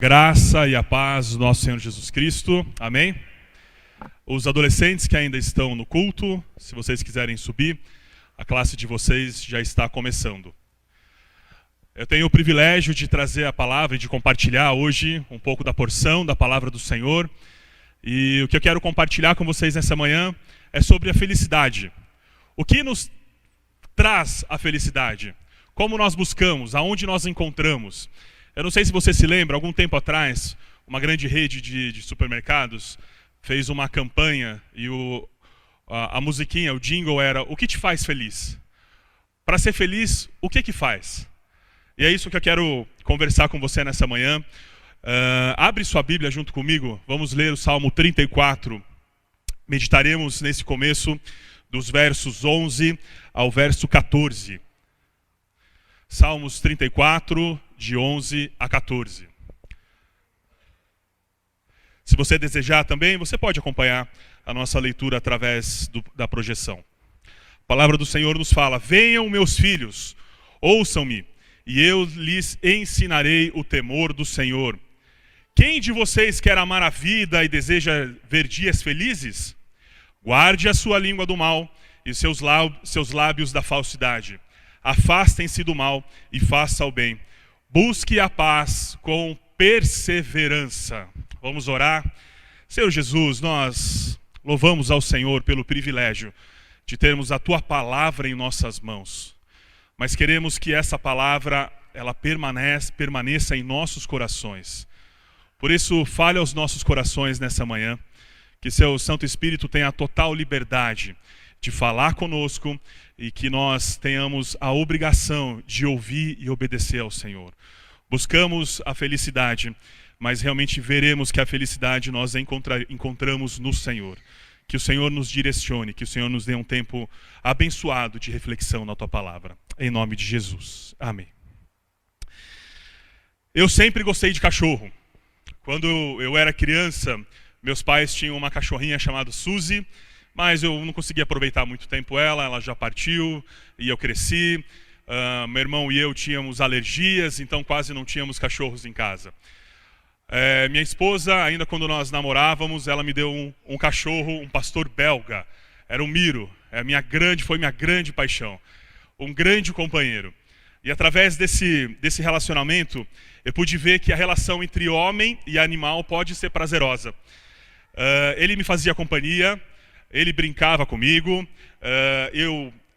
Graça e a paz do nosso Senhor Jesus Cristo. Amém? Os adolescentes que ainda estão no culto, se vocês quiserem subir, a classe de vocês já está começando. Eu tenho o privilégio de trazer a palavra e de compartilhar hoje um pouco da porção da palavra do Senhor. E o que eu quero compartilhar com vocês nessa manhã é sobre a felicidade. O que nos traz a felicidade? Como nós buscamos? Aonde nós encontramos? Eu não sei se você se lembra, algum tempo atrás, uma grande rede de supermercados fez uma campanha e a musiquinha, o jingle era: o que te faz feliz? Para ser feliz, o que faz? E é isso que eu quero conversar com você nessa manhã. Abre sua Bíblia junto comigo, vamos ler o Salmo 34. Meditaremos nesse começo dos versos 11 ao verso 14. Salmos 34, de 11 a 14. Se você desejar também, você pode acompanhar a nossa leitura através da projeção. A palavra do Senhor nos fala: venham meus filhos, ouçam-me, e eu lhes ensinarei o temor do Senhor. Quem de vocês quer amar a vida e deseja ver dias felizes? Guarde a sua língua do mal e seus lábios da falsidade. Afastem-se do mal e faça o bem. Busque a paz com perseverança. Vamos orar. Senhor Jesus, nós louvamos ao Senhor pelo privilégio de termos a Tua palavra em nossas mãos. Mas queremos que essa palavra ela permaneça em nossos corações. Por isso, fale aos nossos corações nessa manhã. Que Seu Santo Espírito tenha a total liberdade de falar conosco e que nós tenhamos a obrigação de ouvir e obedecer ao Senhor. Buscamos a felicidade, mas realmente veremos que a felicidade nós encontramos no Senhor. Que o Senhor nos direcione, que o Senhor nos dê um tempo abençoado de reflexão na Tua palavra. Em nome de Jesus. Amém. Eu sempre gostei de cachorro. Quando eu era criança, meus pais tinham uma cachorrinha chamada Suzy, mas eu não consegui aproveitar muito tempo ela já partiu e eu cresci. Meu irmão e eu tínhamos alergias, então quase não tínhamos cachorros em casa. Minha esposa, ainda quando nós namorávamos, ela me deu um cachorro, um pastor belga. Era um Miro, foi minha grande paixão, um grande companheiro. E através desse relacionamento, eu pude ver que a relação entre homem e animal pode ser prazerosa. Ele me fazia companhia, ele brincava comigo,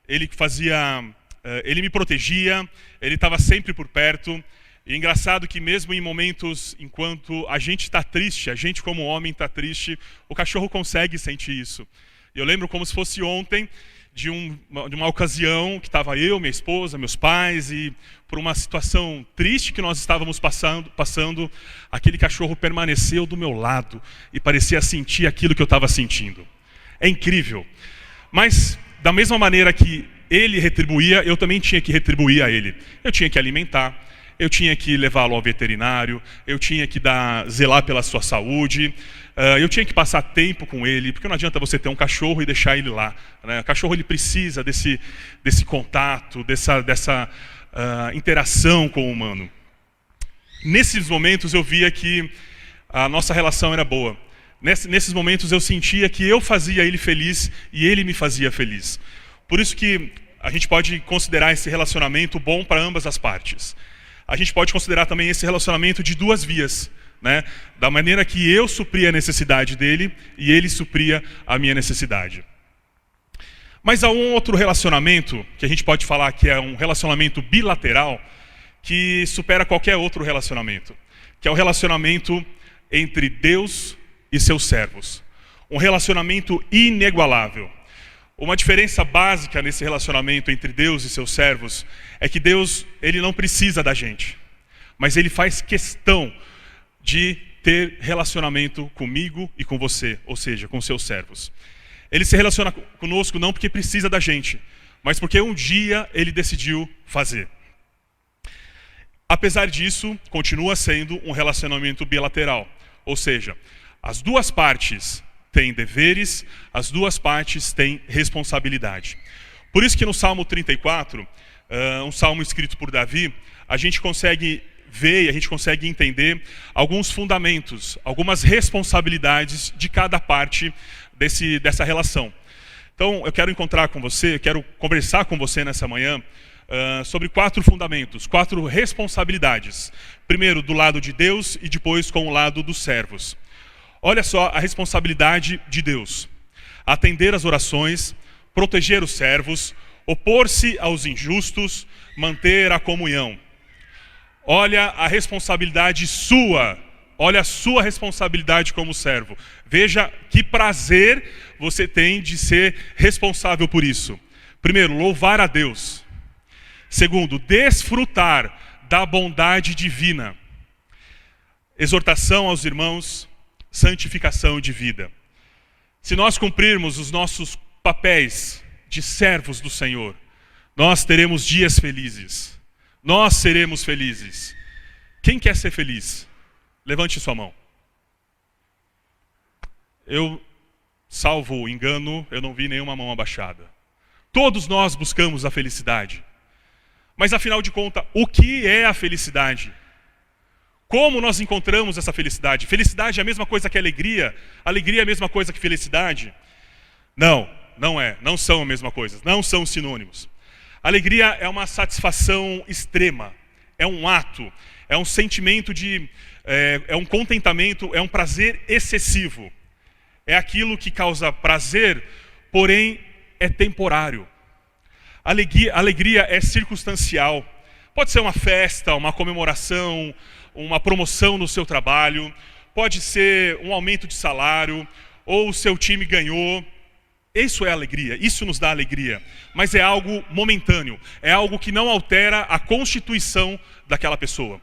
ele me protegia, ele estava sempre por perto. E engraçado que mesmo em momentos enquanto a gente está triste, a gente como homem está triste, o cachorro consegue sentir isso. Eu lembro como se fosse ontem de uma ocasião que estava eu, minha esposa, meus pais, e por uma situação triste que nós estávamos passando, aquele cachorro permaneceu do meu lado e parecia sentir aquilo que eu estava sentindo. É incrível. Mas da mesma maneira que ele retribuía, eu também tinha que retribuir a ele. Eu tinha que alimentar, eu tinha que levá-lo ao veterinário, eu tinha que zelar pela sua saúde, eu tinha que passar tempo com ele, porque não adianta você ter um cachorro e deixar ele lá, né? O cachorro ele precisa desse contato, dessa interação com o humano. Nesses momentos eu via que a nossa relação era boa. Nesses momentos eu sentia que eu fazia ele feliz e ele me fazia feliz. Por isso que a gente pode considerar esse relacionamento bom para ambas as partes. A gente pode considerar também esse relacionamento de duas vias, né? Da maneira que eu supria a necessidade dele e ele supria a minha necessidade. Mas há um outro relacionamento que a gente pode falar que é um relacionamento bilateral que supera qualquer outro relacionamento, que é o relacionamento entre Deus e seus servos. Um relacionamento inigualável. Uma diferença básica nesse relacionamento entre Deus e seus servos é que Deus, ele não precisa da gente, mas ele faz questão de ter relacionamento comigo e com você, ou seja, com seus servos. Ele se relaciona conosco não porque precisa da gente, mas porque um dia ele decidiu fazer. Apesar disso, continua sendo um relacionamento bilateral, ou seja, as duas partes têm deveres, as duas partes têm responsabilidade. Por isso que no Salmo 34, um salmo escrito por Davi, a gente consegue ver e a gente consegue entender alguns fundamentos, algumas responsabilidades de cada parte dessa relação. Então, eu quero encontrar com você, quero conversar com você nessa manhã sobre 4 fundamentos, 4 responsabilidades. Primeiro, do lado de Deus e depois com o lado dos servos. Olha só a responsabilidade de Deus: atender às orações, proteger os servos, opor-se aos injustos, manter a comunhão. Olha a responsabilidade sua, olha a sua responsabilidade como servo. Veja que prazer você tem de ser responsável por isso. Primeiro, louvar a Deus. Segundo, desfrutar da bondade divina. Exortação aos irmãos, santificação de vida. Se nós cumprirmos os nossos papéis de servos do Senhor, nós teremos dias felizes. Nós seremos felizes. Quem quer ser feliz? Levante sua mão. Eu, salvo o engano, eu não vi nenhuma mão abaixada. Todos nós buscamos a felicidade. Mas afinal de contas, o que é a felicidade? Como nós encontramos essa felicidade? Felicidade é a mesma coisa que alegria? Alegria é a mesma coisa que felicidade? Não, não é. Não são a mesma coisa. Não são sinônimos. Alegria é uma satisfação extrema. É um ato. É um sentimento é um contentamento, é um prazer excessivo. É aquilo que causa prazer, porém é temporário. Alegria é circunstancial. Pode ser uma festa, uma comemoração, uma promoção no seu trabalho, pode ser um aumento de salário, ou o seu time ganhou. Isso é alegria, isso nos dá alegria. Mas é algo momentâneo, é algo que não altera a constituição daquela pessoa.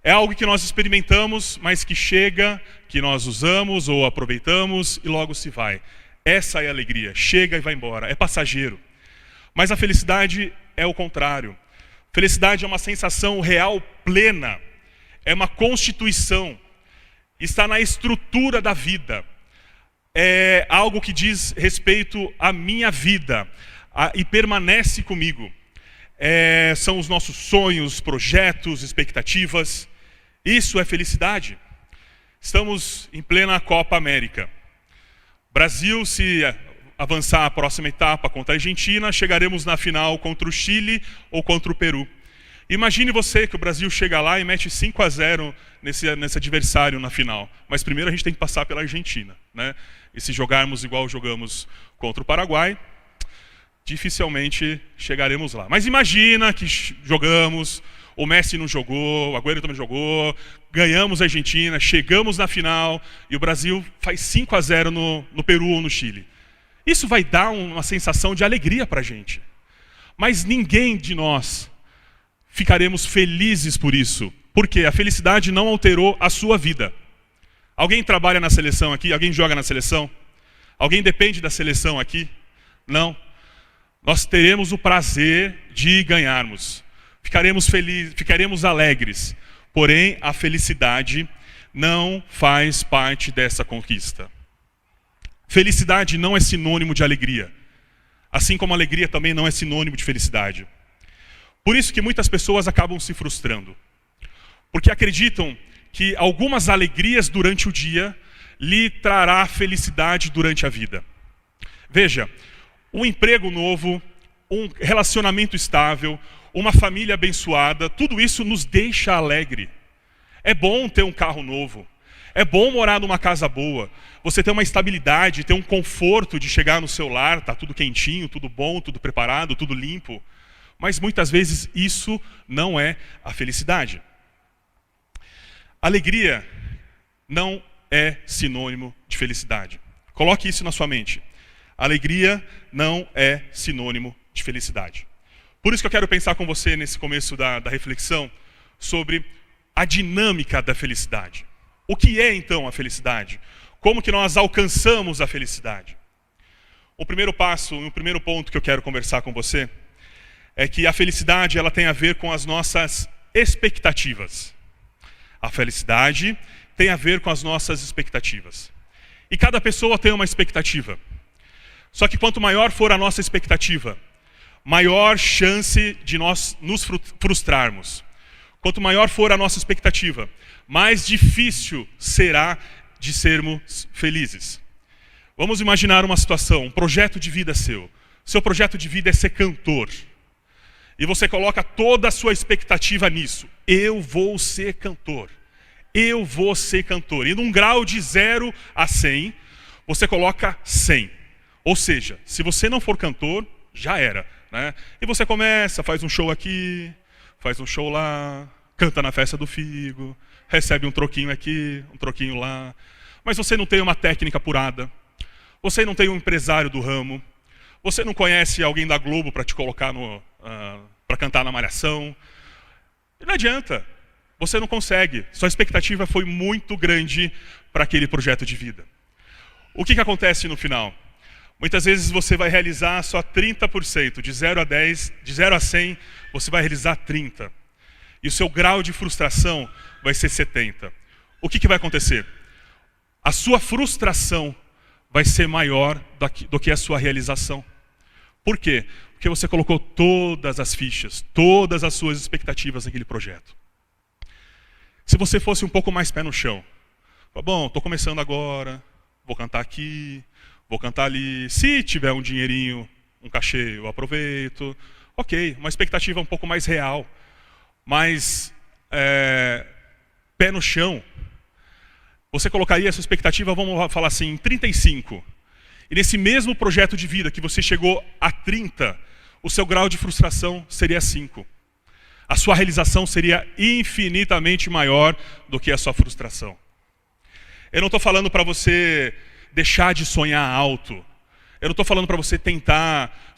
É algo que nós experimentamos, mas que chega, que nós usamos ou aproveitamos e logo se vai. Essa é a alegria, chega e vai embora, é passageiro. Mas a felicidade é o contrário. Felicidade é uma sensação real plena, é uma constituição, está na estrutura da vida. É algo que diz respeito à minha vida e permanece comigo. São os nossos sonhos, projetos, expectativas. Isso é felicidade. Estamos em plena Copa América. Brasil, se avançar a próxima etapa contra a Argentina, chegaremos na final contra o Chile ou contra o Peru. Imagine você que o Brasil chega lá e mete 5-0 nesse adversário na final. Mas primeiro a gente tem que passar pela Argentina, né? E se jogarmos igual jogamos contra o Paraguai, dificilmente chegaremos lá. Mas imagina que jogamos, o Messi não jogou, o Agüero também jogou, ganhamos a Argentina, chegamos na final e o Brasil faz 5-0 no Peru ou no Chile. Isso vai dar uma sensação de alegria para a gente. Mas ninguém de nós ficaremos felizes por isso, porque a felicidade não alterou a sua vida. Alguém trabalha na seleção aqui? Alguém joga na seleção? Alguém depende da seleção aqui? Não. Nós teremos o prazer de ganharmos. Ficaremos felizes, ficaremos alegres. Porém, a felicidade não faz parte dessa conquista. Felicidade não é sinônimo de alegria. Assim como alegria também não é sinônimo de felicidade. Por isso que muitas pessoas acabam se frustrando. Porque acreditam que algumas alegrias durante o dia lhe trará felicidade durante a vida. Veja, um emprego novo, um relacionamento estável, uma família abençoada, tudo isso nos deixa alegre. É bom ter um carro novo, é bom morar numa casa boa, você ter uma estabilidade, ter um conforto de chegar no seu lar, tá tudo quentinho, tudo bom, tudo preparado, tudo limpo. Mas muitas vezes isso não é a felicidade. Alegria não é sinônimo de felicidade. Coloque isso na sua mente. Alegria não é sinônimo de felicidade. Por isso que eu quero pensar com você nesse começo da reflexão sobre a dinâmica da felicidade. O que é então a felicidade? Como que nós alcançamos a felicidade? O primeiro passo, o primeiro ponto que eu quero conversar com você é que a felicidade ela tem a ver com as nossas expectativas. A felicidade tem a ver com as nossas expectativas. E cada pessoa tem uma expectativa. Só que quanto maior for a nossa expectativa, maior chance de nós nos frustrarmos. Quanto maior for a nossa expectativa, mais difícil será de sermos felizes. Vamos imaginar uma situação, um projeto de vida seu. Seu projeto de vida é ser cantor. E você coloca toda a sua expectativa nisso. Eu vou ser cantor. Eu vou ser cantor. E num grau de 0 a 100, você coloca 100. Ou seja, se você não for cantor, já era, né? E você começa, faz um show aqui, faz um show lá, canta na festa do figo, recebe um troquinho aqui, um troquinho lá. Mas você não tem uma técnica apurada. Você não tem um empresário do ramo. Você não conhece alguém da Globo para te colocar para cantar na Malhação. E não adianta. Você não consegue. Sua expectativa foi muito grande para aquele projeto de vida. O que acontece no final? Muitas vezes você vai realizar só 30%. De 0 a 10, de 0 a 100, você vai realizar 30%. E o seu grau de frustração vai ser 70%. O que vai acontecer? A sua frustração vai ser maior do que a sua realização. Por quê? Porque você colocou todas as fichas, todas as suas expectativas naquele projeto. Se você fosse um pouco mais pé no chão, bom, estou começando agora, vou cantar aqui, vou cantar ali, se tiver um dinheirinho, um cachê, eu aproveito. Ok, uma expectativa um pouco mais real, mas pé no chão. Você colocaria essa expectativa, vamos falar assim, em 35. E nesse mesmo projeto de vida que você chegou a 30, o seu grau de frustração seria 5. A sua realização seria infinitamente maior do que a sua frustração. Eu não estou falando para você deixar de sonhar alto. Eu não estou falando para você tentar,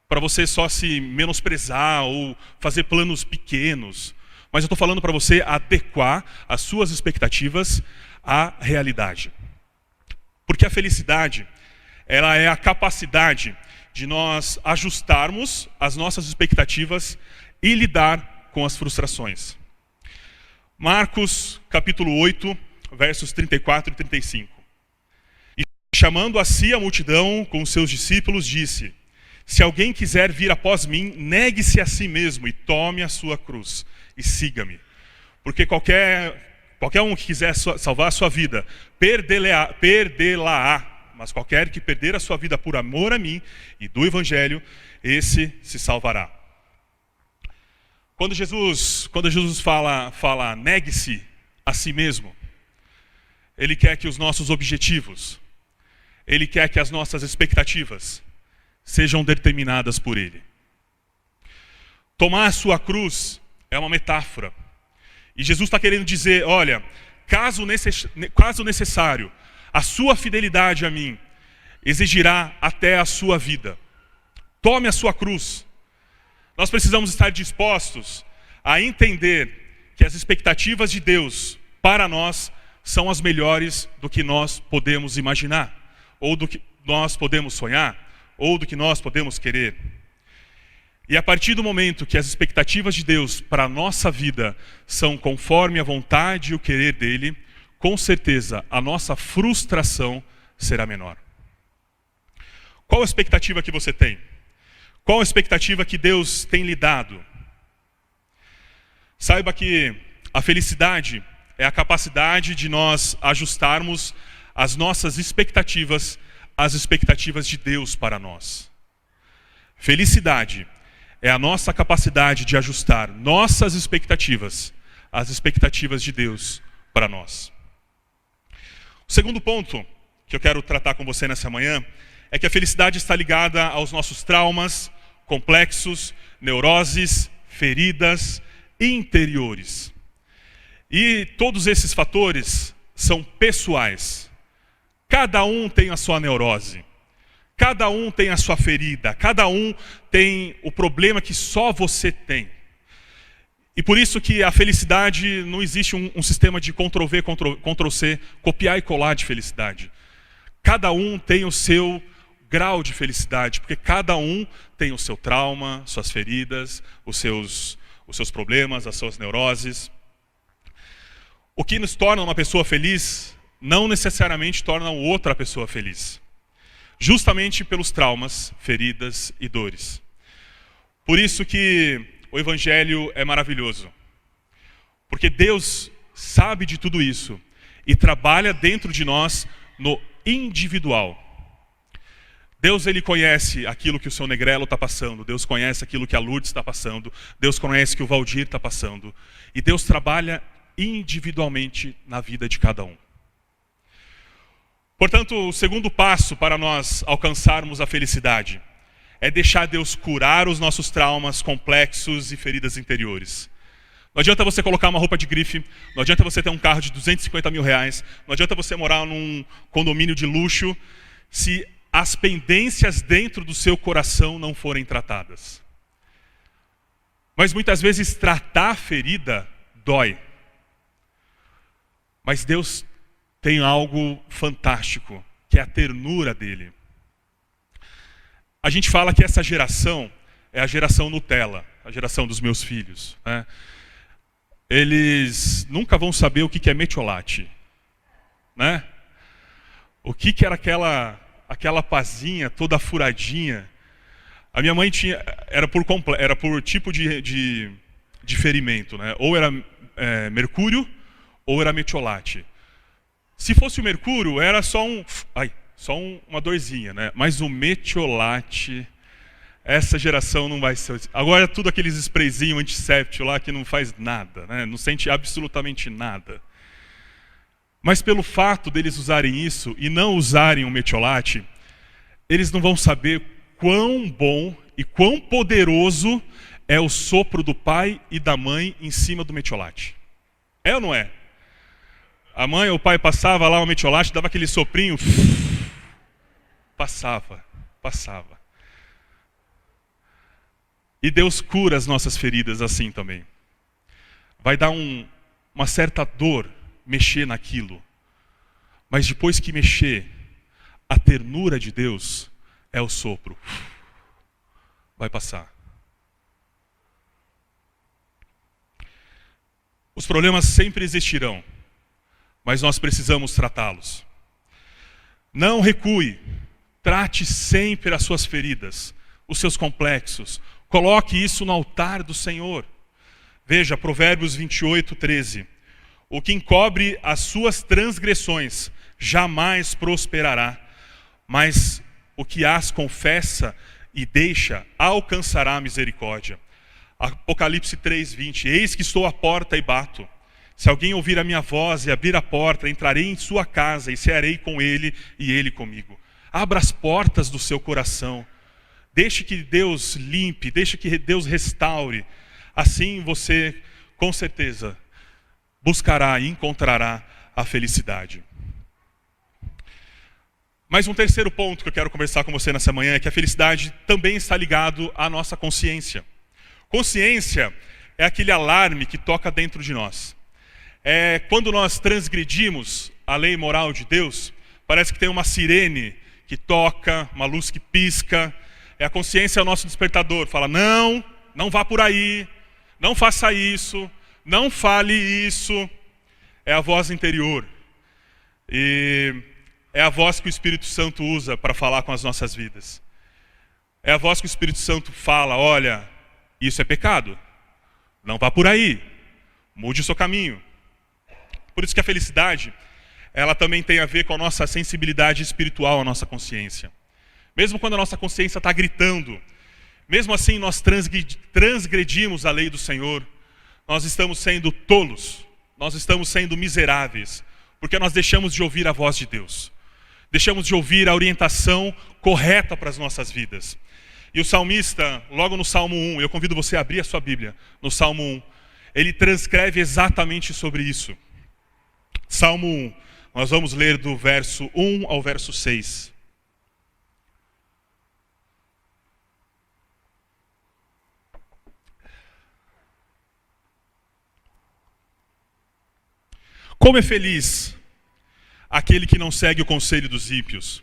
para você só se menosprezar ou fazer planos pequenos. Mas eu estou falando para você adequar as suas expectativas à realidade. Porque a felicidade, ela é a capacidade de nós ajustarmos as nossas expectativas e lidar com as frustrações. Marcos, capítulo 8, versos 34 e 35. E chamando a si a multidão com os seus discípulos, disse: se alguém quiser vir após mim, negue-se a si mesmo e tome a sua cruz e siga-me. Porque qualquer um que quiser salvar a sua vida, perdê-la-á. Mas qualquer que perder a sua vida por amor a mim e do Evangelho, esse se salvará. Quando Jesus fala negue-se a si mesmo, Ele quer que os nossos objetivos, Ele quer que as nossas expectativas sejam determinadas por Ele. Tomar a sua cruz é uma metáfora. E Jesus está querendo dizer, olha, caso necessário, a sua fidelidade a mim exigirá até a sua vida. Tome a sua cruz. Nós precisamos estar dispostos a entender que as expectativas de Deus para nós são as melhores do que nós podemos imaginar, ou do que nós podemos sonhar, ou do que nós podemos querer. E a partir do momento que as expectativas de Deus para a nossa vida são conforme a vontade e o querer dEle, com certeza a nossa frustração será menor. Qual a expectativa que você tem? Qual a expectativa que Deus tem lhe dado? Saiba que a felicidade é a capacidade de nós ajustarmos as nossas expectativas às expectativas de Deus para nós. Felicidade é a nossa capacidade de ajustar nossas expectativas às expectativas de Deus para nós. O segundo ponto que eu quero tratar com você nessa manhã é que a felicidade está ligada aos nossos traumas, complexos, neuroses, feridas interiores. E todos esses fatores são pessoais. Cada um tem a sua neurose. Cada um tem a sua ferida, cada um tem o problema que só você tem. E por isso que a felicidade, não existe um sistema de Ctrl+V, Ctrl+C, copiar e colar de felicidade. Cada um tem o seu grau de felicidade, porque cada um tem o seu trauma, suas feridas, os seus problemas, as suas neuroses. O que nos torna uma pessoa feliz, não necessariamente torna outra pessoa feliz. Justamente pelos traumas, feridas e dores. Por isso que o Evangelho é maravilhoso. Porque Deus sabe de tudo isso e trabalha dentro de nós no individual. Deus, ele conhece aquilo que o seu Negrelo está passando. Deus conhece aquilo que a Lourdes está passando. Deus conhece o que o Valdir está passando. E Deus trabalha individualmente na vida de cada um. Portanto, o segundo passo para nós alcançarmos a felicidade é deixar Deus curar os nossos traumas, complexos e feridas interiores. Não adianta você colocar uma roupa de grife, não adianta você ter um carro de 250 mil reais, não adianta você morar num condomínio de luxo, se as pendências dentro do seu coração não forem tratadas. Mas muitas vezes tratar a ferida dói. Mas Deus tem algo fantástico, que é a ternura dele. A gente fala que essa geração é a geração Nutella, a geração dos meus filhos, né? Eles nunca vão saber o que é metiolate, né? O que era aquela pazinha toda furadinha. A minha mãe era por tipo de ferimento, né? Ou era mercúrio ou era metiolate. Se fosse o mercúrio, era só uma dorzinha, né? Mas o metiolate, essa geração não vai ser. Agora tudo aqueles sprayzinhos antisséptico lá que não faz nada, né? Não sente absolutamente nada. Mas pelo fato deles usarem isso e não usarem o metiolate, eles não vão saber quão bom e quão poderoso é o sopro do pai e da mãe em cima do metiolate. É ou não é? A mãe ou o pai passava lá o metiolate, dava aquele soprinho, passava. E Deus cura as nossas feridas assim também. Vai dar uma certa dor mexer naquilo. Mas depois que mexer, a ternura de Deus é o sopro. Vai passar. Os problemas sempre existirão, mas nós precisamos tratá-los. Não recue. Trate sempre as suas feridas, os seus complexos. Coloque isso no altar do Senhor. Veja, Provérbios 28, 13. O que encobre as suas transgressões jamais prosperará, mas o que as confessa e deixa alcançará a misericórdia. Apocalipse 3, 20. Eis que estou à porta e bato. Se alguém ouvir a minha voz e abrir a porta, entrarei em sua casa e cearei com ele e ele comigo. Abra as portas do seu coração. Deixe que Deus limpe, deixe que Deus restaure. Assim você, com certeza, buscará e encontrará a felicidade. Mas um terceiro ponto que eu quero conversar com você nessa manhã é que a felicidade também está ligado à nossa consciência. Consciência é aquele alarme que toca dentro de nós. É quando nós transgredimos a lei moral de Deus, parece que tem uma sirene que toca, uma luz que pisca. A consciência é o nosso despertador. Fala, não vá por aí, não faça isso, não fale isso. É a voz interior. E é a voz que o Espírito Santo usa para falar com as nossas vidas. É a voz que o Espírito Santo fala, olha, isso é pecado. Não vá por aí. Mude o seu caminho. Por isso que a felicidade, ela também tem a ver com a nossa sensibilidade espiritual, a nossa consciência. Mesmo quando a nossa consciência está gritando, mesmo assim nós transgredimos a lei do Senhor, nós estamos sendo tolos, nós estamos sendo miseráveis, porque nós deixamos de ouvir a voz de Deus. Deixamos de ouvir a orientação correta para as nossas vidas. E o salmista, logo no Salmo 1, eu convido você a abrir a sua Bíblia, no Salmo 1, ele transcreve exatamente sobre isso. Salmo 1, nós vamos ler do verso 1 ao verso 6. Como é feliz aquele que não segue o conselho dos ímpios,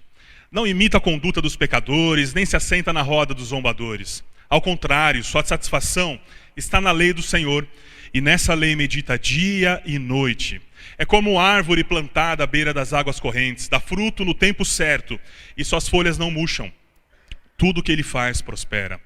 não imita a conduta dos pecadores, nem se assenta na roda dos zombadores. Ao contrário, sua satisfação está na lei do Senhor, e nessa lei medita dia e noite. É como árvore plantada à beira das águas correntes, dá fruto no tempo certo, e suas folhas não murcham. Tudo o que ele faz prospera.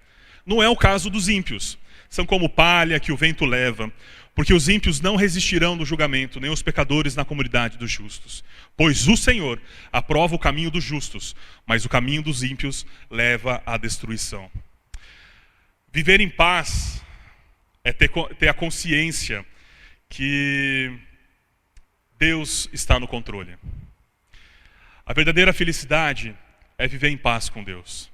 Não é o caso dos ímpios. São como palha que o vento leva. Porque os ímpios não resistirão no julgamento, nem os pecadores na comunidade dos justos. Pois o Senhor aprova o caminho dos justos, mas o caminho dos ímpios leva à destruição. Viver em paz é ter a consciência que Deus está no controle. A verdadeira felicidade é viver em paz com Deus.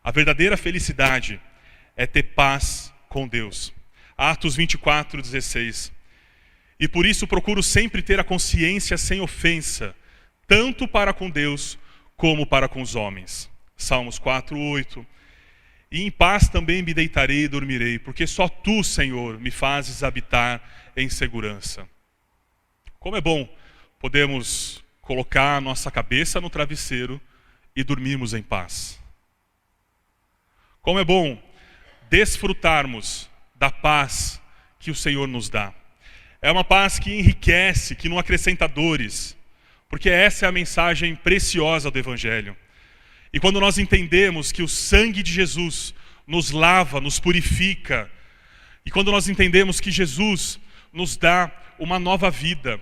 A verdadeira felicidade é ter paz com Deus. Atos 24:16. E por isso procuro sempre ter a consciência sem ofensa, tanto para com Deus como para com os homens. Salmos 4:8. E em paz também me deitarei e dormirei, porque só tu, Senhor, me fazes habitar em segurança. Como é bom podermos colocar a nossa cabeça no travesseiro e dormirmos em paz. Como é bom desfrutarmos da paz que o Senhor nos dá. É uma paz que enriquece, que não acrescenta dores, porque essa é a mensagem preciosa do Evangelho. E quando nós entendemos que o sangue de Jesus nos lava, nos purifica, e quando nós entendemos que Jesus nos dá uma nova vida,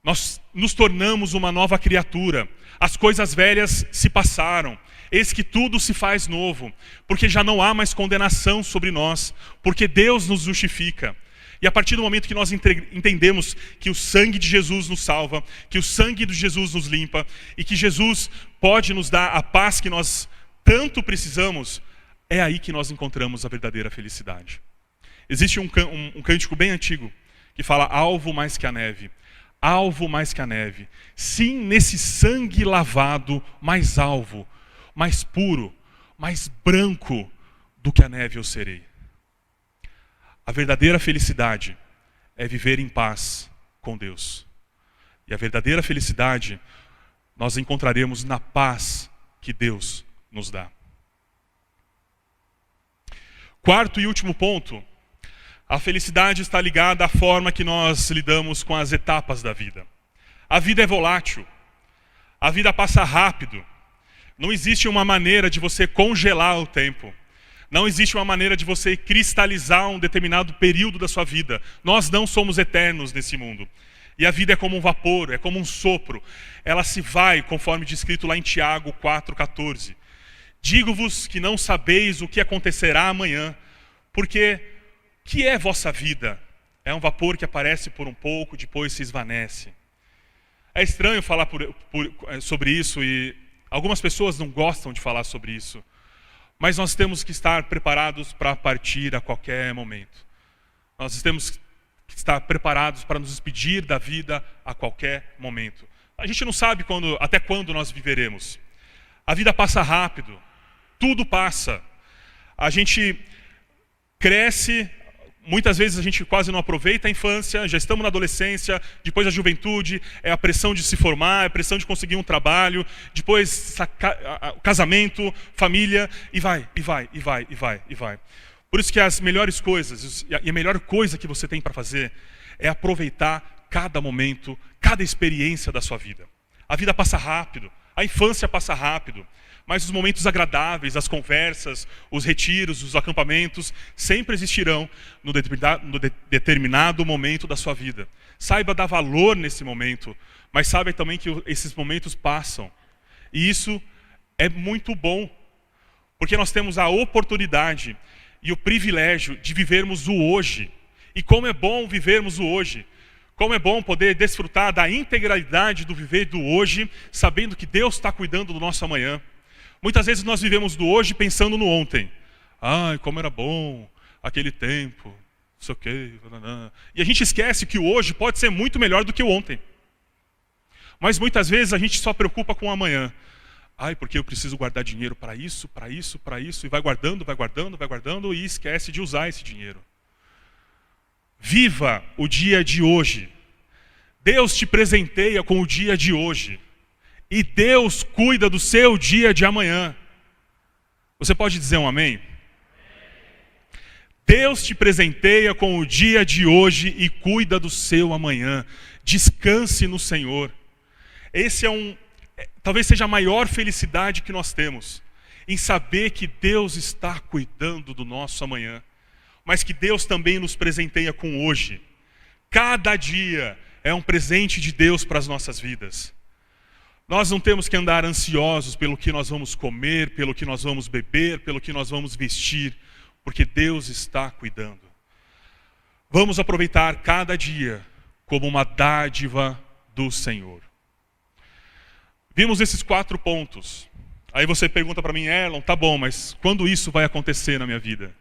nós nos tornamos uma nova criatura. As coisas velhas se passaram, eis que tudo se faz novo, porque já não há mais condenação sobre nós, porque Deus nos justifica. E a partir do momento que nós entendemos que o sangue de Jesus nos salva, que o sangue de Jesus nos limpa, e que Jesus pode nos dar a paz que nós tanto precisamos, é aí que nós encontramos a verdadeira felicidade. Existe um cântico bem antigo que fala: alvo mais que a neve, alvo mais que a neve. Sim, nesse sangue lavado, mais alvo, mais puro, mais branco do que a neve eu serei. A verdadeira felicidade é viver em paz com Deus. E a verdadeira felicidade nós encontraremos na paz que Deus nos dá. Quarto e último ponto: a felicidade está ligada à forma que nós lidamos com as etapas da vida. A vida é volátil, a vida passa rápido. Não existe uma maneira de você congelar o tempo. Não existe uma maneira de você cristalizar um determinado período da sua vida. Nós não somos eternos nesse mundo. E a vida é como um vapor, é como um sopro. Ela se vai, conforme descrito lá em Tiago 4,14. Digo-vos que não sabeis o que acontecerá amanhã, porque que é vossa vida? É um vapor que aparece por um pouco, depois se esvanece. É estranho falar sobre isso, e algumas pessoas não gostam de falar sobre isso. Mas nós temos que estar preparados para partir a qualquer momento. Nós temos que estar preparados para nos despedir da vida a qualquer momento. A gente não sabe até quando nós viveremos. A vida passa rápido, tudo passa. A gente cresce, muitas vezes a gente quase não aproveita a infância, já estamos na adolescência, depois a juventude, é a pressão de se formar, é a pressão de conseguir um trabalho, depois casamento, família, e vai. Por isso que as melhores coisas, e a melhor coisa que você tem para fazer, é aproveitar cada momento, cada experiência da sua vida. A vida passa rápido, a infância passa rápido, mas os momentos agradáveis, as conversas, os retiros, os acampamentos, sempre existirão no determinado momento da sua vida. Saiba dar valor nesse momento, mas saiba também que esses momentos passam. E isso é muito bom, porque nós temos a oportunidade e o privilégio de vivermos o hoje. E como é bom vivermos o hoje. Como é bom poder desfrutar da integralidade do viver do hoje, sabendo que Deus está cuidando do nosso amanhã. Muitas vezes nós vivemos do hoje pensando no ontem. Ai, como era bom aquele tempo, não sei o quê. E a gente esquece que o hoje pode ser muito melhor do que o ontem. Mas muitas vezes a gente só preocupa com o amanhã. Ai, porque eu preciso guardar dinheiro para isso, e vai guardando e esquece de usar esse dinheiro. Viva o dia de hoje. Deus te presenteia com o dia de hoje. E Deus cuida do seu dia de amanhã. Você pode dizer um amém? Deus te presenteia com o dia de hoje e cuida do seu amanhã. Descanse no Senhor. Esse talvez seja a maior felicidade que nós temos, em saber que Deus está cuidando do nosso amanhã. mas que Deus também nos presenteia com hoje. Cada dia é um presente de Deus para as nossas vidas. Nós não temos que andar ansiosos pelo que nós vamos comer, pelo que nós vamos beber, pelo que nós vamos vestir, porque Deus está cuidando. Vamos aproveitar cada dia como uma dádiva do Senhor. Vimos esses 4 pontos. Aí você pergunta para mim, Erlon, tá bom, mas quando isso vai acontecer na minha vida?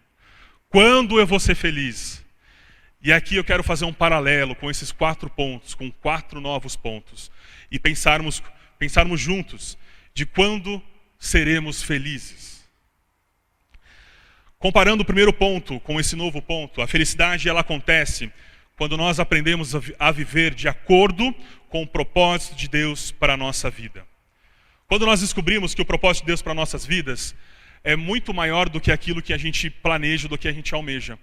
Quando eu vou ser feliz? E aqui eu quero fazer um paralelo com esses 4 pontos, com 4 novos pontos. E pensarmos juntos de quando seremos felizes. Comparando o primeiro ponto com esse novo ponto, a felicidade ela acontece quando nós aprendemos a viver de acordo com o propósito de Deus para a nossa vida. Quando nós descobrimos que o propósito de Deus para nossas vidas é muito maior do que aquilo que a gente planeja, do que a gente almeja.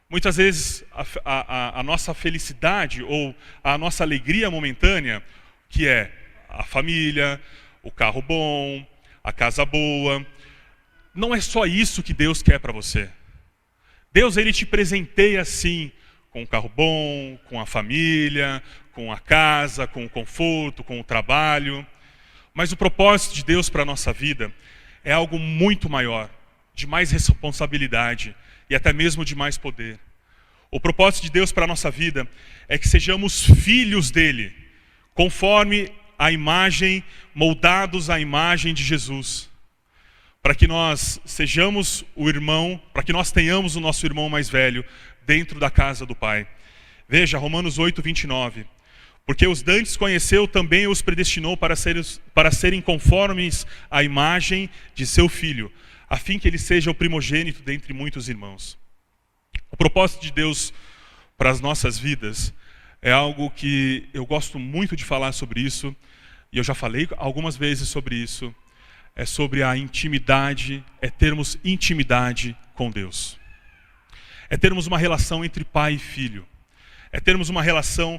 Muitas vezes a nossa felicidade ou a nossa alegria momentânea, que é a família, o carro bom, a casa boa, não é só isso que Deus quer para você. Deus, Ele te presenteia sim, com o carro bom, com a família, com a casa, com o conforto, com o trabalho. Mas o propósito de Deus para a nossa vida é algo muito maior, de mais responsabilidade e até mesmo de mais poder. O propósito de Deus para a nossa vida é que sejamos filhos dEle, conforme a imagem, moldados à imagem de Jesus. Para que nós sejamos o irmão, para que nós tenhamos o nosso irmão mais velho dentro da casa do Pai. Veja, Romanos 8, 29. Porque os dantes conheceu, também os predestinou para serem conformes à imagem de seu Filho, a fim que ele seja o primogênito dentre muitos irmãos. O propósito de Deus para as nossas vidas é algo que eu gosto muito de falar sobre isso, e eu já falei algumas vezes sobre isso. É sobre a intimidade, é termos intimidade com Deus. É termos uma relação entre pai e filho. É termos uma relação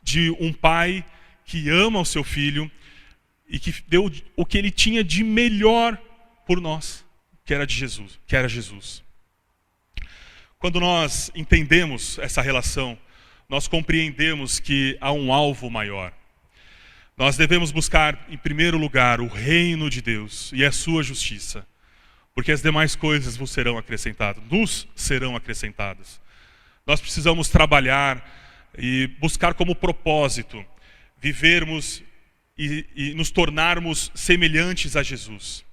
de um pai que ama o seu filho e que deu o que ele tinha de melhor por nós, que era Jesus. Quando nós entendemos essa relação, nós compreendemos que há um alvo maior. Nós devemos buscar, em primeiro lugar, o reino de Deus e a sua justiça, porque as demais coisas nos serão acrescentadas. Nós precisamos trabalhar e buscar como propósito vivermos e nos tornarmos semelhantes a Jesus.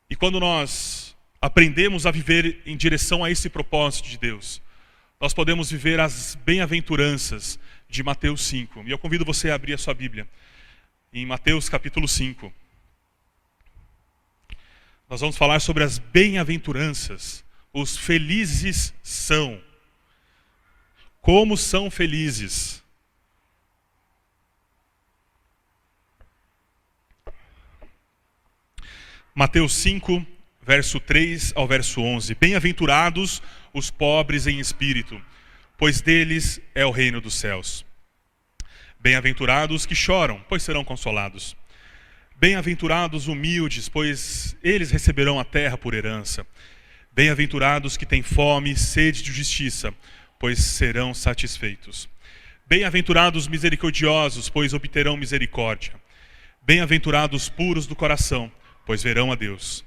E quando nós aprendemos a viver em direção a esse propósito de Deus, nós podemos viver as bem-aventuranças de Mateus 5. E eu convido você a abrir a sua Bíblia em Mateus capítulo 5. Nós vamos falar sobre as bem-aventuranças. Os felizes são. Como são felizes. Mateus 5, verso 3 ao verso 11. Bem-aventurados os pobres em espírito, pois deles é o reino dos céus. Bem-aventurados os que choram, pois serão consolados. Bem-aventurados os humildes, pois eles receberão a terra por herança. Bem-aventurados que têm fome e sede de justiça, pois serão satisfeitos. Bem-aventurados os misericordiosos, pois obterão misericórdia. Bem-aventurados os puros do coração, pois verão a Deus.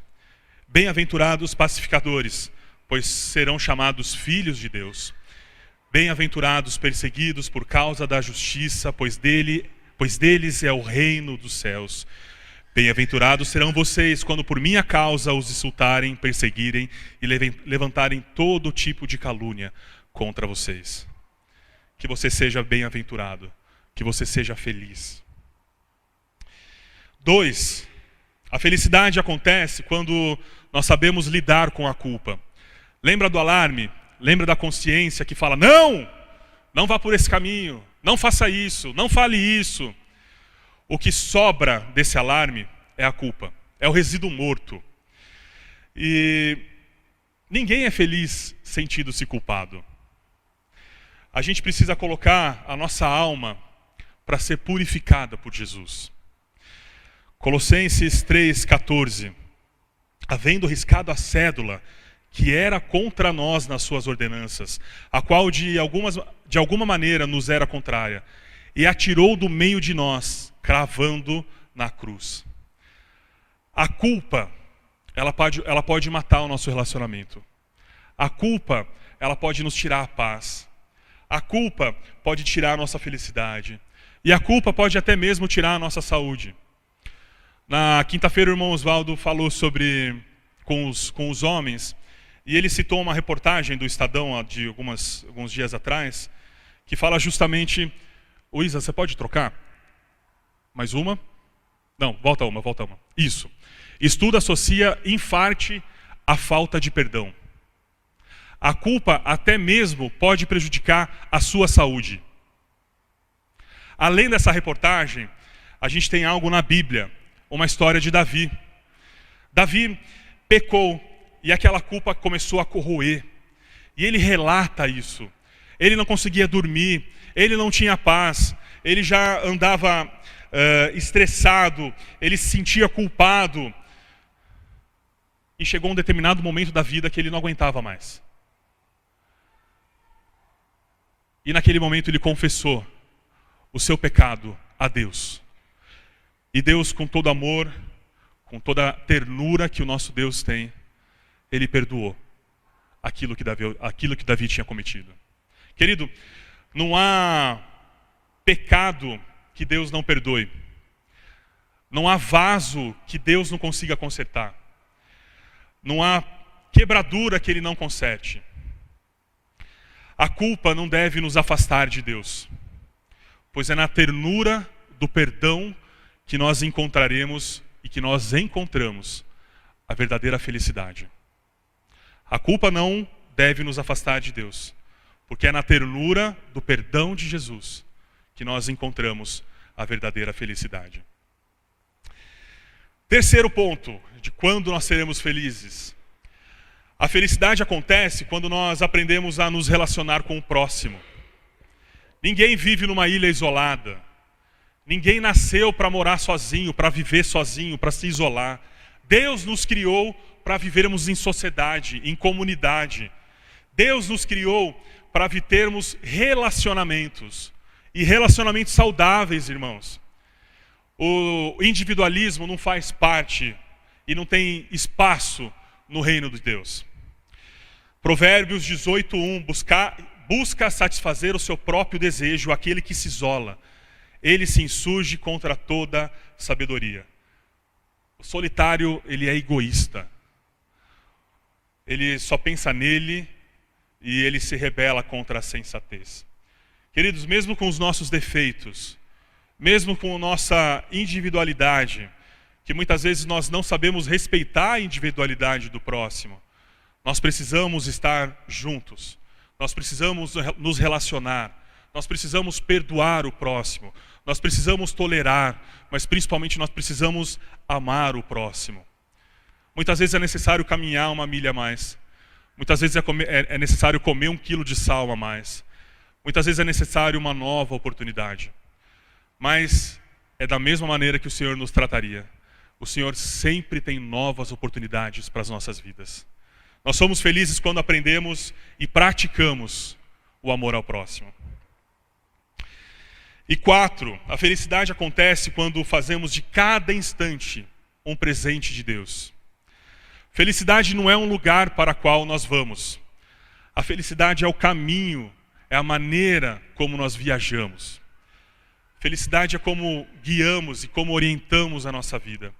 Bem-aventurados os pacificadores, pois serão chamados filhos de Deus. Bem-aventurados perseguidos por causa da justiça, pois deles é o reino dos céus. Bem-aventurados serão vocês quando por minha causa os insultarem, perseguirem e levantarem todo tipo de calúnia contra vocês. Que você seja bem-aventurado, que você seja feliz. 2. A felicidade acontece quando nós sabemos lidar com a culpa. Lembra do alarme? Lembra da consciência que fala, não vá por esse caminho, não faça isso, não fale isso. O que sobra desse alarme é a culpa, é o resíduo morto. E ninguém é feliz sentindo-se culpado. A gente precisa colocar a nossa alma para ser purificada por Jesus. Colossenses 3,14. Havendo riscado a cédula que era contra nós nas suas ordenanças, a qual de alguma maneira nos era contrária, e atirou do meio de nós, cravando na cruz. A culpa, ela pode matar o nosso relacionamento. A culpa, ela pode nos tirar a paz. A culpa pode tirar a nossa felicidade. E a culpa pode até mesmo tirar a nossa saúde. Na quinta-feira o irmão Oswaldo falou com os homens, e ele citou uma reportagem do Estadão de alguns dias atrás, que fala justamente... Ô Isa, você pode trocar? Mais uma? Não, volta uma. Isso. Estudo associa infarte à falta de perdão. A culpa até mesmo pode prejudicar a sua saúde. Além dessa reportagem, a gente tem algo na Bíblia, uma história de Davi. Davi pecou e aquela culpa começou a corroer. E ele relata isso. Ele não conseguia dormir, ele não tinha paz, ele já andava estressado, ele se sentia culpado. E chegou um determinado momento da vida que ele não aguentava mais. E naquele momento ele confessou o seu pecado a Deus. E Deus, com todo amor, com toda ternura que o nosso Deus tem, ele perdoou aquilo que Davi tinha cometido. Querido, não há pecado que Deus não perdoe. Não há vaso que Deus não consiga consertar. Não há quebradura que Ele não conserte. A culpa não deve nos afastar de Deus, pois é na ternura do perdão que nós encontraremos e que nós encontramos a verdadeira felicidade. A culpa não deve nos afastar de Deus, porque é na ternura do perdão de Jesus que nós encontramos a verdadeira felicidade. Terceiro ponto de quando nós seremos felizes. A felicidade acontece quando nós aprendemos a nos relacionar com o próximo. Ninguém vive numa ilha isolada. Ninguém nasceu para morar sozinho, para viver sozinho, para se isolar. Deus nos criou para vivermos em sociedade, em comunidade. Deus nos criou para termos relacionamentos. E relacionamentos saudáveis, irmãos. O individualismo não faz parte e não tem espaço no reino de Deus. Provérbios 18:1, busca satisfazer o seu próprio desejo, aquele que se isola. Ele se insurge contra toda sabedoria. O solitário, ele é egoísta. Ele só pensa nele e ele se rebela contra a sensatez. Queridos, mesmo com os nossos defeitos, mesmo com a nossa individualidade, que muitas vezes nós não sabemos respeitar a individualidade do próximo, nós precisamos estar juntos, nós precisamos nos relacionar, nós precisamos perdoar o próximo, nós precisamos tolerar, mas principalmente nós precisamos amar o próximo. Muitas vezes é necessário caminhar uma milha a mais, muitas vezes é necessário comer 1 quilo de sal a mais, muitas vezes é necessário uma nova oportunidade. Mas é da mesma maneira que o Senhor nos trataria. O Senhor sempre tem novas oportunidades para as nossas vidas. Nós somos felizes quando aprendemos e praticamos o amor ao próximo. E 4, a felicidade acontece quando fazemos de cada instante um presente de Deus. Felicidade não é um lugar para o qual nós vamos. A felicidade é o caminho, é a maneira como nós viajamos. Felicidade é como guiamos e como orientamos a nossa vida.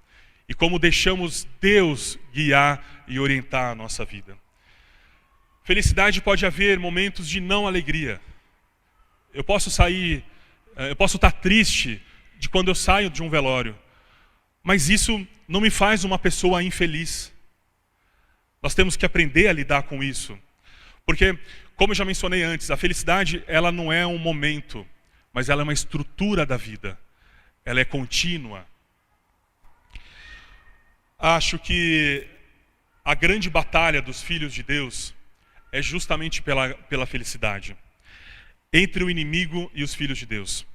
E como deixamos Deus guiar e orientar a nossa vida. Felicidade pode haver momentos de não alegria. Eu posso estar triste de quando eu saio de um velório. Mas isso não me faz uma pessoa infeliz. Nós temos que aprender a lidar com isso. Porque, como eu já mencionei antes, a felicidade ela não é um momento, mas ela é uma estrutura da vida. Ela é contínua. Acho que a grande batalha dos filhos de Deus é justamente pela felicidade. Entre o inimigo e os filhos de Deus.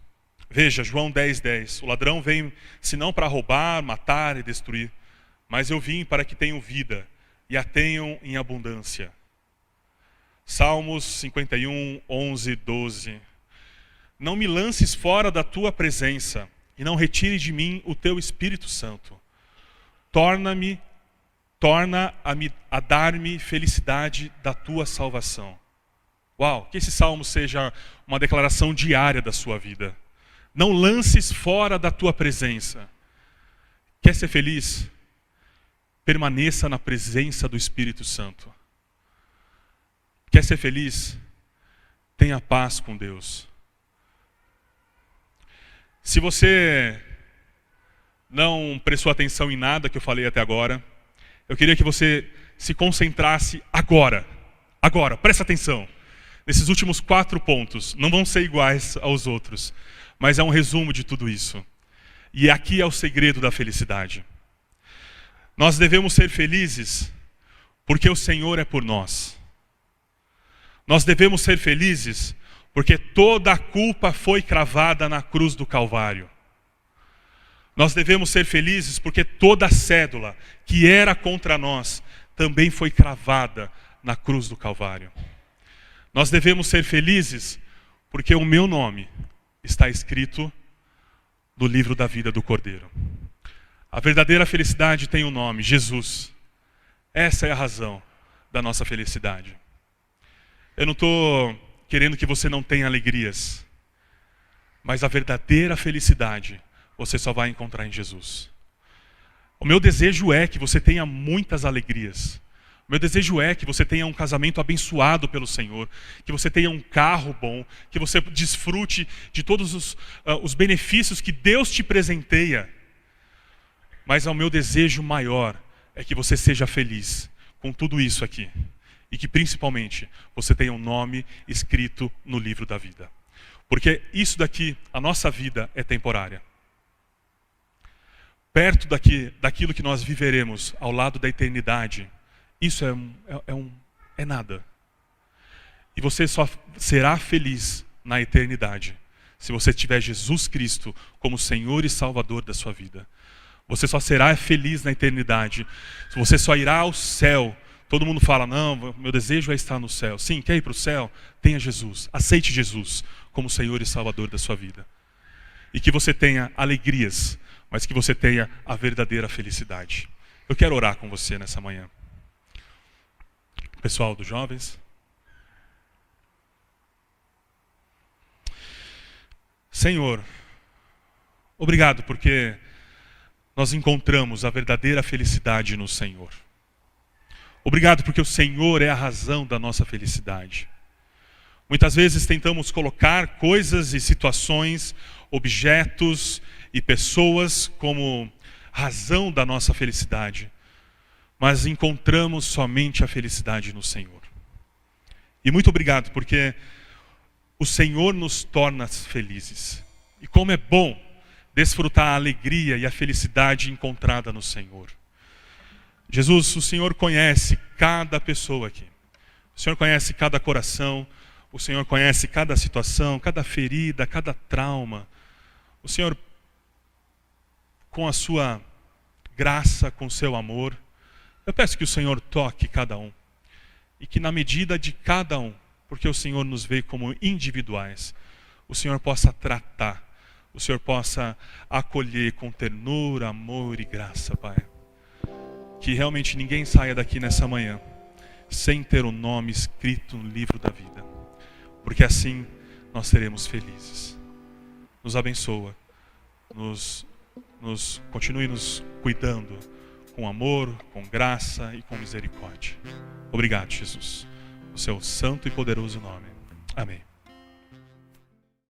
Veja, João 10:10. O ladrão vem senão para roubar, matar e destruir. Mas eu vim para que tenham vida e a tenham em abundância. Salmos 51, 11, 12. Não me lances fora da tua presença e não retire de mim o teu Espírito Santo. Torna a dar-me felicidade da tua salvação. Uau, que esse salmo seja uma declaração diária da sua vida. Não lances fora da tua presença. Quer ser feliz? Permaneça na presença do Espírito Santo. Quer ser feliz? Tenha paz com Deus. Se você não prestou atenção em nada que eu falei até agora, eu queria que você se concentrasse agora. Agora, presta atenção. Nesses últimos 4 pontos, não vão ser iguais aos outros, mas é um resumo de tudo isso. E aqui é o segredo da felicidade. Nós devemos ser felizes porque o Senhor é por nós. Nós devemos ser felizes porque toda a culpa foi cravada na cruz do Calvário. Nós devemos ser felizes porque toda a cédula que era contra nós também foi cravada na cruz do Calvário. Nós devemos ser felizes porque o meu nome está escrito no livro da vida do Cordeiro. A verdadeira felicidade tem um nome, Jesus. Essa é a razão da nossa felicidade. Eu não estou querendo que você não tenha alegrias, mas a verdadeira felicidade você só vai encontrar em Jesus. O meu desejo é que você tenha muitas alegrias. O meu desejo é que você tenha um casamento abençoado pelo Senhor, que você tenha um carro bom, que você desfrute de todos os benefícios que Deus te presenteia. Mas o meu desejo maior é que você seja feliz com tudo isso aqui. E que principalmente você tenha um nome escrito no livro da vida. Porque isso daqui, a nossa vida é temporária. Perto daquilo que nós viveremos ao lado da eternidade, isso é nada. E você só será feliz na eternidade se você tiver Jesus Cristo como Senhor e Salvador da sua vida. Você só será feliz na eternidade. Você só irá ao céu. Todo mundo fala, não, meu desejo é estar no céu. Sim, quer ir para o céu? Tenha Jesus. Aceite Jesus como Senhor e Salvador da sua vida. E que você tenha alegrias, mas que você tenha a verdadeira felicidade. Eu quero orar com você nessa manhã. Pessoal dos jovens. Senhor, obrigado porque nós encontramos a verdadeira felicidade no Senhor. Obrigado porque o Senhor é a razão da nossa felicidade. Muitas vezes tentamos colocar coisas e situações, objetos e pessoas como razão da nossa felicidade. Mas encontramos somente a felicidade no Senhor. E muito obrigado porque o Senhor nos torna felizes. E como é bom desfrutar a alegria e a felicidade encontrada no Senhor. Jesus, o Senhor conhece cada pessoa aqui. O Senhor conhece cada coração. O Senhor conhece cada situação, cada ferida, cada trauma. O Senhor, com a sua graça, com o seu amor, eu peço que o Senhor toque cada um. E que na medida de cada um, porque o Senhor nos vê como individuais, o Senhor possa tratar, o Senhor possa acolher com ternura, amor e graça, Pai. Que realmente ninguém saia daqui nessa manhã sem ter o nome escrito no livro da vida. Porque assim nós seremos felizes. Nos abençoa, continue nos cuidando com amor, com graça e com misericórdia. Obrigado, Jesus. No seu santo e poderoso nome. Amém.